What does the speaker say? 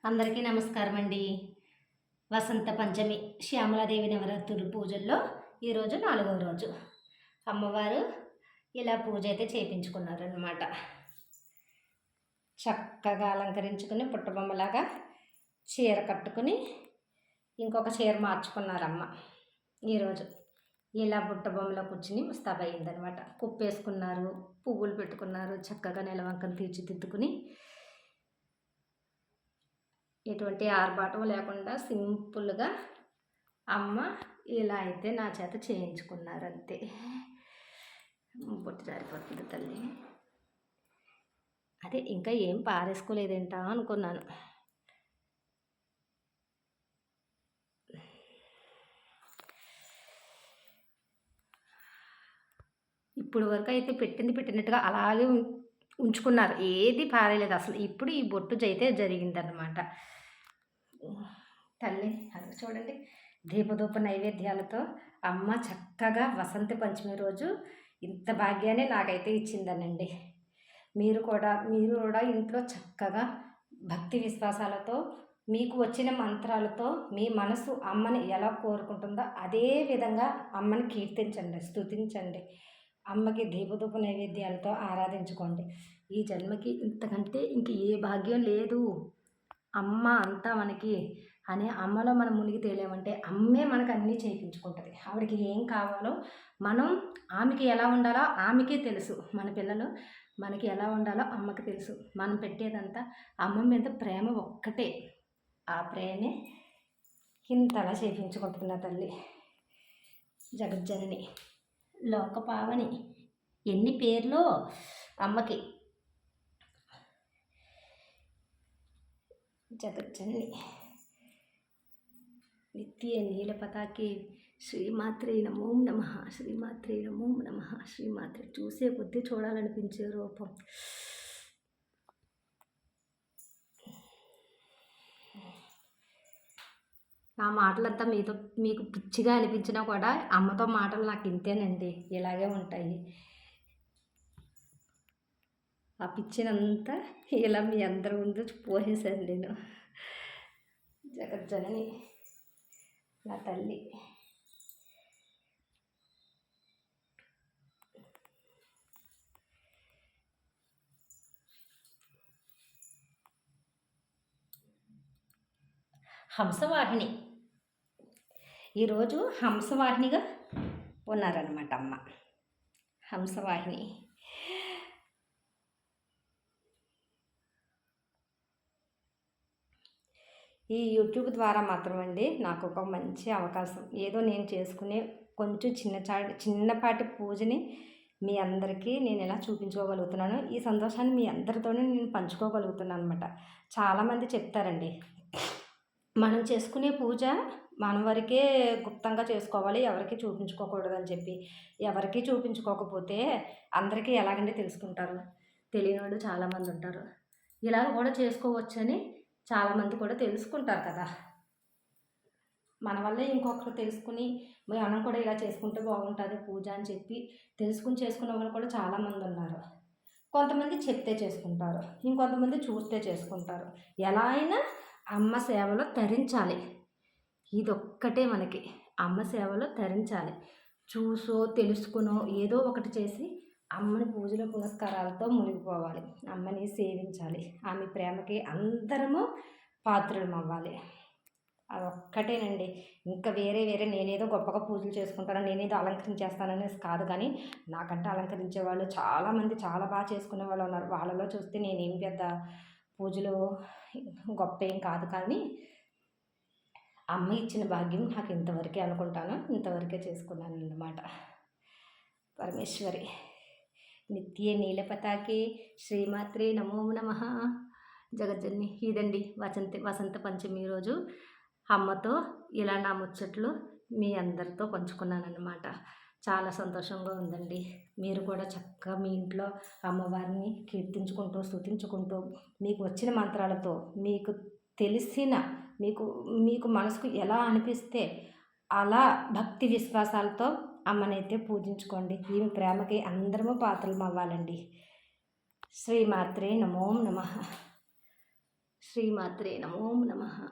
అందరికీ నమస్కారం అండి. వసంత పంచమి శ్యామలాదేవి నవరాత్రుల పూజల్లో ఈరోజు 4వ రోజు. అమ్మవారు ఇలా పూజ అయితే చేయించుకున్నారనమాట. చక్కగా అలంకరించుకుని పుట్టబొమ్మలాగా చీర కట్టుకుని ఇంకొక చీర మార్చుకున్నారమ్మ. ఈరోజు ఇలా బుట్టబొమ్మలో కూర్చుని ముస్తాబయ్యిందనమాట. కుప్పేసుకున్నారు, పువ్వులు పెట్టుకున్నారు, చక్కగా నెలవంకను తీర్చిదిద్దుకుని ఎటువంటి ఆర్భాటం లేకుండా సింపుల్గా అమ్మ ఇలా అయితే నా చేత చేయించుకున్నారు అంతే. పొట్టి జారిపోతుంది తల్లి. అదే ఇంకా ఏం పారేసుకోలేదేంటా అనుకున్నాను. ఇప్పుడు వరకు అయితే పెట్టినట్టుగా అలాగే ఉంచుకున్నారు, ఏది పారేయలేదు అసలు. ఇప్పుడు ఈ బొట్టు అయితే జరిగిందనమాట. తల్లి అది చూడండి, దీపధూప నైవేద్యాలతో అమ్మ చక్కగా వసంత పంచమి రోజు ఇంత భాగ్యాన్ని నాకైతే ఇచ్చిందనండి. మీరు కూడా ఇంట్లో చక్కగా భక్తి విశ్వాసాలతో మీకు వచ్చిన మంత్రాలతో మీ మనసు అమ్మని ఎలా కోరుకుంటుందో అదే విధంగా అమ్మని కీర్తించండి, స్తుతించండి. అమ్మకి దీపధూప నైవేద్యాలతో ఆరాధించుకోండి. ఈ జన్మకి ఇంతకంటే ఇంక ఏ భాగ్యం లేదు. అమ్మ అంతా మనకి అని అమ్మలో మనం మునిగి తేలేమంటే అమ్మే మనకు అన్నీ చేయించుకుంటుంది. ఆవిడకి ఏం కావాలో మనం ఆమెకి ఎలా ఉండాలో ఆమెకే తెలుసు. మన పిల్లలు మనకి ఎలా ఉండాలో అమ్మకి తెలుసు. మనం పెట్టేదంతా అమ్మ మీద ప్రేమ ఒక్కటే. ఆ ప్రేమే ఇంతలా చేయించుకుంటున్న తల్లి జగజ్జనని లోకపావని. ఎన్ని పేర్లో అమ్మకి. జగజ్జనని నిత్య నీలపతాకే శ్రీమాత్రే నమో నమః, శ్రీమాత్రే నమో నమః, శ్రీమాత్రే. చూసే కొద్దీ చూడాలనిపించే రూపం. నా మాటలంతా మీకు పిచ్చిగా అనిపించినా కూడా అమ్మతో మాటలు నాకు ఇంతేనండి, ఇలాగే ఉంటాయి. ఆ పిచ్చినంతా ఇలా మీ అందరి ముందు పోసేసాను నేను. జగజ్జనని నా తల్లి. హంసవాహిని ఈరోజు హంసవాహినిగా ఉన్నారనమాట అమ్మ. హంసవాహిని ఈ యూట్యూబ్ ద్వారా మాత్రం అండి నాకు ఒక మంచి అవకాశం. ఏదో నేను చేసుకునే కొంచెం చిన్నపాటి పూజని మీ అందరికీ నేను ఎలా చూపించుకోగలుగుతున్నాను. ఈ సంతోషాన్ని మీ అందరితోనే నేను పంచుకోగలుగుతున్నాను అనమాట. చాలామంది చెప్తారండి, మనం చేసుకునే పూజ మన వరకే గుప్తంగా చేసుకోవాలి, ఎవరికి చూపించుకోకూడదని చెప్పి. ఎవరికి చూపించుకోకపోతే అందరికీ ఎలాగంటే తెలుసుకుంటారు. తెలియని వాళ్ళు చాలామంది ఉంటారు. ఇలాగ కూడా చేసుకోవచ్చని చాలామంది కూడా తెలుసుకుంటారు కదా. మన వల్లే ఇంకొకరు తెలుసుకుని మనం కూడా ఇలా చేసుకుంటే బాగుంటుంది పూజ అని చెప్పి చేసుకునే వాళ్ళు కూడా చాలామంది ఉన్నారు. కొంతమంది చెప్తే చేసుకుంటారు, ఇంకొంతమంది చూస్తే చేసుకుంటారు. ఎలా అయినా అమ్మ సేవలో తరించాలి. ఇదొక్కటే మనకి అమ్మ సేవలో తరించాలి. చూసో తెలుసుకునో ఏదో ఒకటి చేసి అమ్మని పూజలు పునస్కారాలతో మునిగిపోవాలి. అమ్మని సేవించాలి. ఆమె ప్రేమకి అందరము పాత్రలం అవ్వాలి. అదొక్కటేనండి. ఇంకా వేరే నేనేదో గొప్పగా పూజలు చేసుకుంటాను, నేనేదో అలంకరించేస్తాననేసి కాదు. కానీ నాకంటే అలంకరించే వాళ్ళు చాలామంది చాలా బాగా చేసుకునే వాళ్ళు ఉన్నారు. వాళ్ళలో చూస్తే నేనేం పెద్ద పూజలు గొప్ప ఏం కాదు. కానీ అమ్మ ఇచ్చిన భాగ్యం నాకు ఇంతవరకే అనుకుంటాను. ఇంతవరకే చేసుకున్నాను అన్నమాట. పరమేశ్వరి నిత్య నీలపతాకే శ్రీమాత్రే నమో నమః. జగజ్జనని ఇదండి వసంత పంచమి రోజు అమ్మతో ఇలా నా ముచ్చట్లు మీ అందరితో పంచుకున్నానన్నమాట. చాలా సంతోషంగా ఉందండి. మీరు కూడా చక్కగా మీ ఇంట్లో అమ్మవారిని కీర్తించుకుంటూ స్తుతించుకుంటూ మీకు వచ్చిన మంత్రాలతో మీకు తెలిసిన మీకు మనసుకు ఎలా అనిపిస్తే అలా భక్తి విశ్వాసాలతో అమ్మనైతే పూజించుకోండి. ఈమె ప్రేమకి అందరము పాత్రలు అవ్వాలండి. శ్రీమాత్రే నమో నమః. శ్రీమాత్రే నమో నమః.